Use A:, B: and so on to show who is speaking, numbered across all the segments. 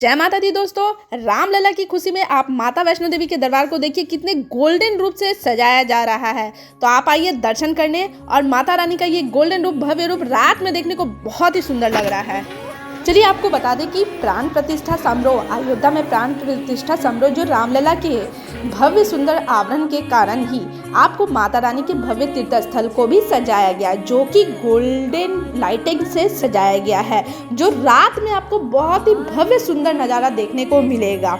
A: जय माता दी दोस्तों। रामलला की खुशी में आप माता वैष्णो देवी के दरबार को देखिए कितने गोल्डन रूप से सजाया जा रहा है। तो आप आइए दर्शन करने और माता रानी का ये गोल्डन रूप भव्य रूप रात में देखने को बहुत ही सुंदर लग रहा है। चलिए आपको बता दें कि प्राण प्रतिष्ठा समारोह अयोध्या में प्राण प्रतिष्ठा समारोह जो रामलला के भव्य सुंदर आवरण के कारण ही आपको माता रानी के भव्य तीर्थ स्थल को भी सजाया गया, जो कि गोल्डन लाइटिंग से सजाया गया है, जो रात में आपको बहुत ही भव्य सुंदर नज़ारा देखने को मिलेगा।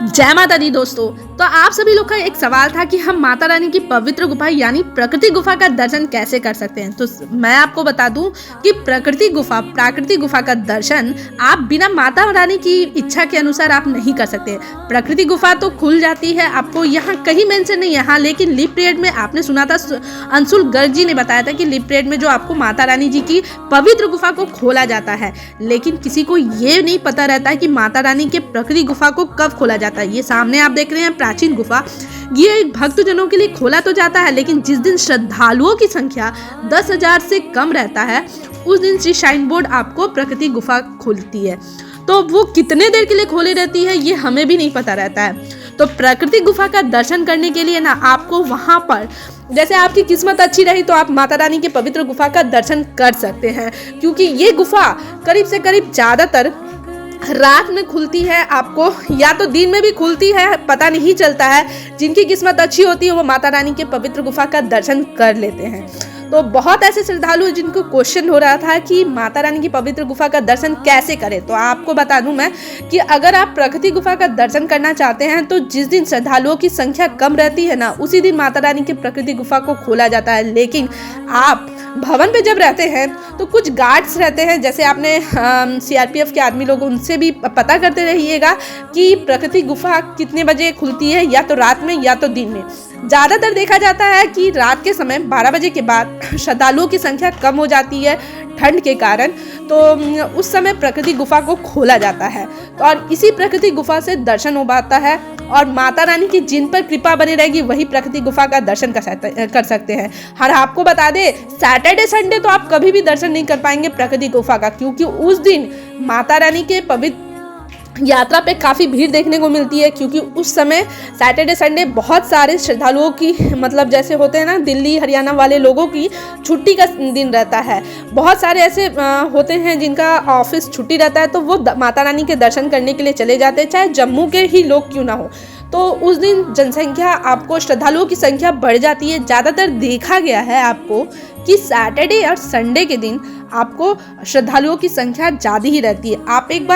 A: जय माता दी दोस्तों। तो आप सभी लोग का एक सवाल था कि हम माता रानी की पवित्र गुफा यानी प्रकृति गुफा का दर्शन कैसे कर सकते हैं। तो मैं आपको बता दूं कि प्राकृतिक गुफा का दर्शन आप बिना माता रानी की इच्छा के अनुसार आप नहीं कर सकते। प्रकृति गुफा तो खुल जाती है, आपको यहाँ कहीं मेंशन नहीं है, हाँ, लेकिन लिप पीरियड में आपने सुना था, अंशुल गर्ग जी ने बताया था कि लिप पीरियड में जो आपको माता रानी जी की पवित्र गुफा को खोला जाता है, लेकिन किसी को ये नहीं पता रहता है कि माता रानी के प्रकृति गुफा को कब खोला जाता है। ये सामने आप देख रहे हैं प्राचीन गुफा, ये भक्तजनों के लिए खोला तो जाता है, लेकिन जिस दिन श्रद्धालुओं की संख्या 10,000 से कम रहता है उस दिन श्री श्राइन बोर्ड आपको प्रकृति गुफा खोलती है। तो वो कितने देर के लिए खोले रहती है ये हमें भी नहीं पता रहता है। तो प्रकृति गुफा का दर्शन करने के लिए ना आपको वहाँ पर, जैसे आपकी किस्मत अच्छी रही तो आप माता रानी के पवित्र गुफा का दर्शन कर सकते हैं, क्योंकि ये गुफा करीब से करीब ज़्यादातर रात में खुलती है, आपको या तो दिन में भी खुलती है, पता नहीं चलता है। जिनकी किस्मत अच्छी होती है वो माता रानी के पवित्र गुफा का दर्शन कर लेते हैं। तो बहुत ऐसे श्रद्धालु जिनको क्वेश्चन हो रहा था कि माता रानी की पवित्र गुफा का दर्शन कैसे करें, तो आपको बता दूं मैं कि अगर आप प्रकृति गुफा का दर्शन करना चाहते हैं तो जिस दिन श्रद्धालुओं की संख्या कम रहती है ना, उसी दिन माता रानी की प्रकृति गुफा को खोला जाता है। लेकिन आप भवन पे जब रहते हैं तो कुछ गार्ड्स रहते हैं, जैसे आपने सीआरपीएफ के आदमी लोग, उनसे भी पता करते रहिएगा कि प्रकृति गुफा कितने बजे खुलती है, या तो रात में या तो दिन में। ज़्यादातर देखा जाता है कि रात के समय 12 बजे के बाद श्रद्धालुओं की संख्या कम हो जाती है ठंड के कारण, तो उस समय प्रकृति गुफा को खोला जाता है। तो और इसी प्रकृति गुफा से दर्शन हो पाता है, और माता रानी की जिन पर कृपा बनी रहेगी वही प्रकृति गुफा का दर्शन कर सकते हैं। और आपको बता दें, सैटरडे संडे तो आप कभी भी दर्शन नहीं कर पाएंगे प्रकृति गुफा का, क्योंकि उस दिन माता रानी के पवित्र यात्रा पे काफ़ी भीड़ देखने को मिलती है, क्योंकि उस समय सैटरडे संडे बहुत सारे श्रद्धालुओं की, मतलब जैसे होते हैं ना दिल्ली हरियाणा वाले लोगों की छुट्टी का दिन रहता है। बहुत सारे ऐसे होते हैं जिनका ऑफिस छुट्टी रहता है, तो वो माता रानी के दर्शन करने के लिए चले जाते हैं, चाहे जम्मू के ही लोग क्यों ना हो। तो उस दिन जनसंख्या, आपको श्रद्धालुओं की संख्या बढ़ जाती है। ज़्यादातर देखा गया है आपको कि सैटरडे और संडे के दिन आपको श्रद्धालुओं की संख्या ज़्यादा ही रहती है। आप एक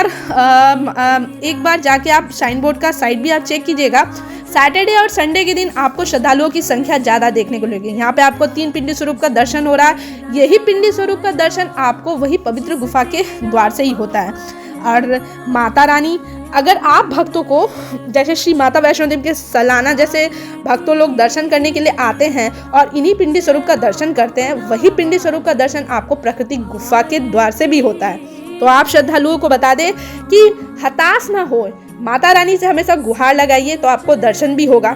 A: बार जाके आप साइन बोर्ड का साइड भी आप चेक कीजिएगा। सैटरडे और संडे के दिन आपको श्रद्धालुओं की संख्या ज़्यादा देखने को मिलेगी। यहाँ पे आपको 3 पिंडी स्वरूप का दर्शन हो रहा है। यही पिंडी स्वरूप का दर्शन आपको वही पवित्र गुफा के द्वार से ही होता है। और माता रानी, अगर आप भक्तों को, जैसे श्री माता वैष्णो देवी के सालाना जैसे भक्तों लोग दर्शन करने के लिए आते हैं और इन्हीं पिंडी स्वरूप का दर्शन करते हैं, वही पिंडी स्वरूप का दर्शन आपको प्रकृति गुफा के द्वार से भी होता है। तो आप श्रद्धालुओं को बता दें कि हताश ना हो, माता रानी से हमेशा गुहार लगाइए तो आपको दर्शन भी होगा।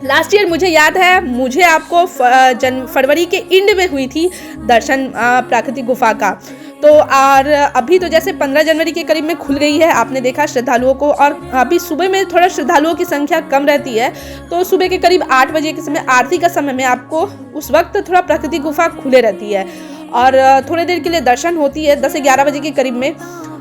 A: लास्ट ईयर मुझे याद है, मुझे आपको फरवरी के एंड में हुई थी दर्शन प्राकृतिक गुफा का। तो और अभी तो जैसे 15 जनवरी के करीब में खुल गई है, आपने देखा श्रद्धालुओं को, और अभी सुबह में थोड़ा श्रद्धालुओं की संख्या कम रहती है, तो सुबह के करीब 8 बजे के समय, आरती का समय में आपको उस वक्त थोड़ा प्रकृति गुफा खुले रहती है और थोड़ी देर के लिए दर्शन होती है 10 से 11 बजे के करीब में।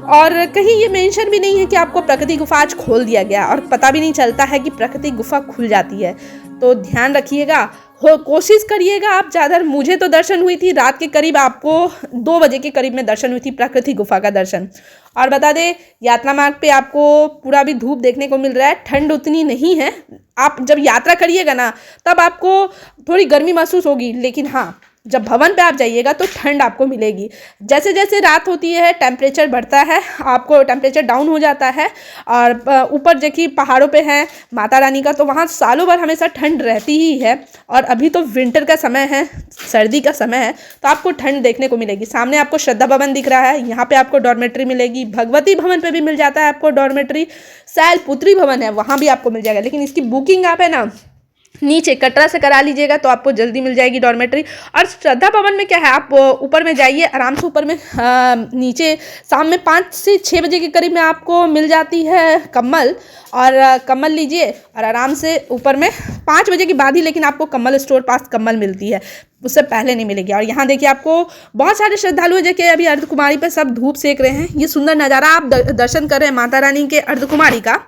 A: और कहीं ये मेंशन भी नहीं है कि आपको प्रकृति गुफा आज खोल दिया गया, और पता भी नहीं चलता है कि प्रकृति गुफा खुल जाती है। तो ध्यान रखिएगा, कोशिश करिएगा आप ज़्यादा। मुझे तो दर्शन हुई थी रात के करीब, आपको 2 बजे के करीब में दर्शन हुई थी प्रकृति गुफा का दर्शन। और बता दें, यात्रा मार्ग पे आपको पूरा भी धूप देखने को मिल रहा है, ठंड उतनी नहीं है। आप जब यात्रा करिएगा ना तब आपको थोड़ी गर्मी महसूस होगी, लेकिन हाँ, जब भवन पे आप जाइएगा तो ठंड आपको मिलेगी। जैसे जैसे रात होती है टेम्परेचर बढ़ता है, आपको टेम्परेचर डाउन हो जाता है। और ऊपर देखिए पहाड़ों पे है माता रानी का, तो वहाँ सालों भर हमेशा ठंड रहती ही है। और अभी तो विंटर का समय है, सर्दी का समय है, तो आपको ठंड देखने को मिलेगी। सामने आपको श्रद्धा भवन दिख रहा है, यहाँ पे आपको डॉर्मेट्री मिलेगी। भगवती भवन पे भी मिल जाता है आपको डॉर्मेट्री। शैलपुत्री भवन है, वहाँ भी आपको मिल जाएगा, लेकिन इसकी बुकिंग आप है ना नीचे कटरा से करा लीजिएगा तो आपको जल्दी मिल जाएगी डॉर्मेटरी। और श्रद्धा भवन में क्या है, आप ऊपर में जाइए आराम से, ऊपर में नीचे शाम में 5 से 6 बजे के करीब में आपको मिल जाती है कम्बल, और कम्बल लीजिए और आराम से ऊपर में 5 बजे के बाद ही लेकिन आपको कम्बल स्टोर पास कम्बल मिलती है, उससे पहले नहीं मिलेगी। और यहाँ देखिए आपको बहुत सारे श्रद्धालु जो कि अभी अर्धकुमारी पर सब धूप सेक रहे हैं। ये सुंदर नज़ारा आप दर्शन कर रहे हैं माता रानी के अर्धकुमारी का,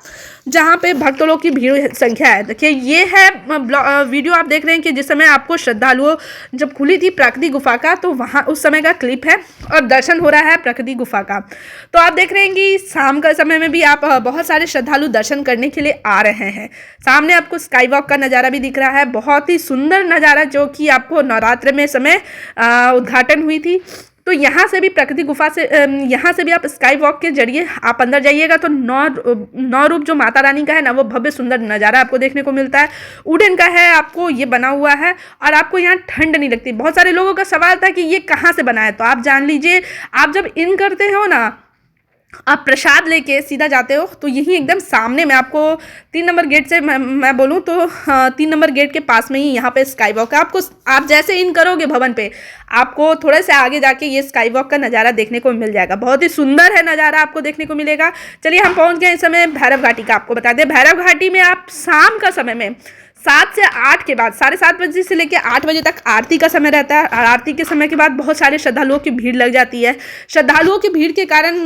A: जहाँ पे भक्तों लोग की भीड़ संख्या है। देखिए ये है वीडियो आप देख रहे हैं कि जिस समय आपको श्रद्धालुओं जब खुली थी प्राकृतिक गुफा का, तो वहाँ उस समय का क्लिप है और दर्शन हो रहा है प्राकृतिक गुफा का। तो आप देख रहे हैं कि शाम का समय में भी आप बहुत सारे श्रद्धालु दर्शन करने के लिए आ रहे हैं। सामने आपको स्काई वॉक का नज़ारा भी दिख रहा है, बहुत ही सुंदर नज़ारा जो कि आपको नवरात्र में समय उद्घाटन हुई थी। तो यहाँ से भी प्राकृतिक गुफा से यहाँ से भी आप स्काई वॉक के जरिए आप अंदर जाइएगा तो नौ रूप जो माता रानी का है ना, वो भव्य सुंदर नज़ारा आपको देखने को मिलता है। वुडन का है, आपको ये बना हुआ है और आपको यहाँ ठंड नहीं लगती। बहुत सारे लोगों का सवाल था कि ये कहाँ से बना है, तो आप जान लीजिए, आप जब इन करते हो ना, आप प्रसाद लेके सीधा जाते हो तो यही एकदम सामने में आपको 3 नंबर गेट से मैं बोलूँ तो 3 नंबर गेट के पास में ही यहाँ पे स्काई वॉक है। आपको आप जैसे इन करोगे भवन पे, आपको थोड़े से आगे जाके ये स्काई वॉक का नज़ारा देखने को मिल जाएगा। बहुत ही सुंदर है नज़ारा, आपको देखने को मिलेगा। चलिए हम पहुँच गए इस समय भैरव घाटी का। आपको बता दें भैरव घाटी में आप शाम का समय में 7 से 8 के बाद 7:30 बजे से लेकर 8 बजे तक आरती का समय रहता है। और आरती के समय के बाद बहुत सारे श्रद्धालुओं की भीड़ लग जाती है। श्रद्धालुओं की भीड़ के कारण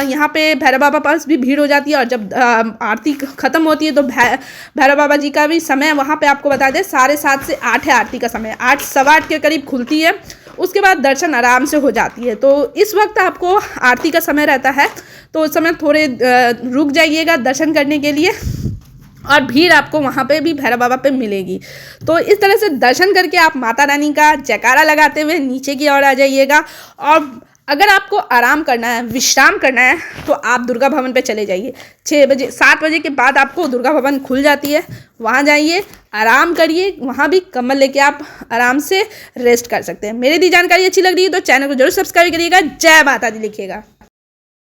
A: यहाँ पे भैरव बाबा पास भी भीड़ हो जाती है। और जब आरती ख़त्म होती है तो भैरव बाबा जी का भी समय वहाँ पे आपको बता दें 7:30 से 8 है आरती का समय। 8 सवा 8 के करीब खुलती है, उसके बाद दर्शन आराम से हो जाती है। तो इस वक्त आपको आरती का समय रहता है, तो उस समय थोड़े रुक जाइएगा दर्शन करने के लिए, और भीड़ आपको वहाँ पे भी भैरव बाबा पे मिलेगी। तो इस तरह से दर्शन करके आप माता रानी का जयकारा लगाते हुए नीचे की ओर आ जाइएगा। और अगर आपको आराम करना है, विश्राम करना है, तो आप दुर्गा भवन पे चले जाइए। 7 बजे के बाद आपको दुर्गा भवन खुल जाती है, वहाँ जाइए, आराम करिए। वहाँ भी कम्बल लेके आप आराम से रेस्ट कर सकते हैं। मेरी दी जानकारी अच्छी लग रही है तो चैनल को जरूर सब्सक्राइब करिएगा। जय माता दी लिखिएगा।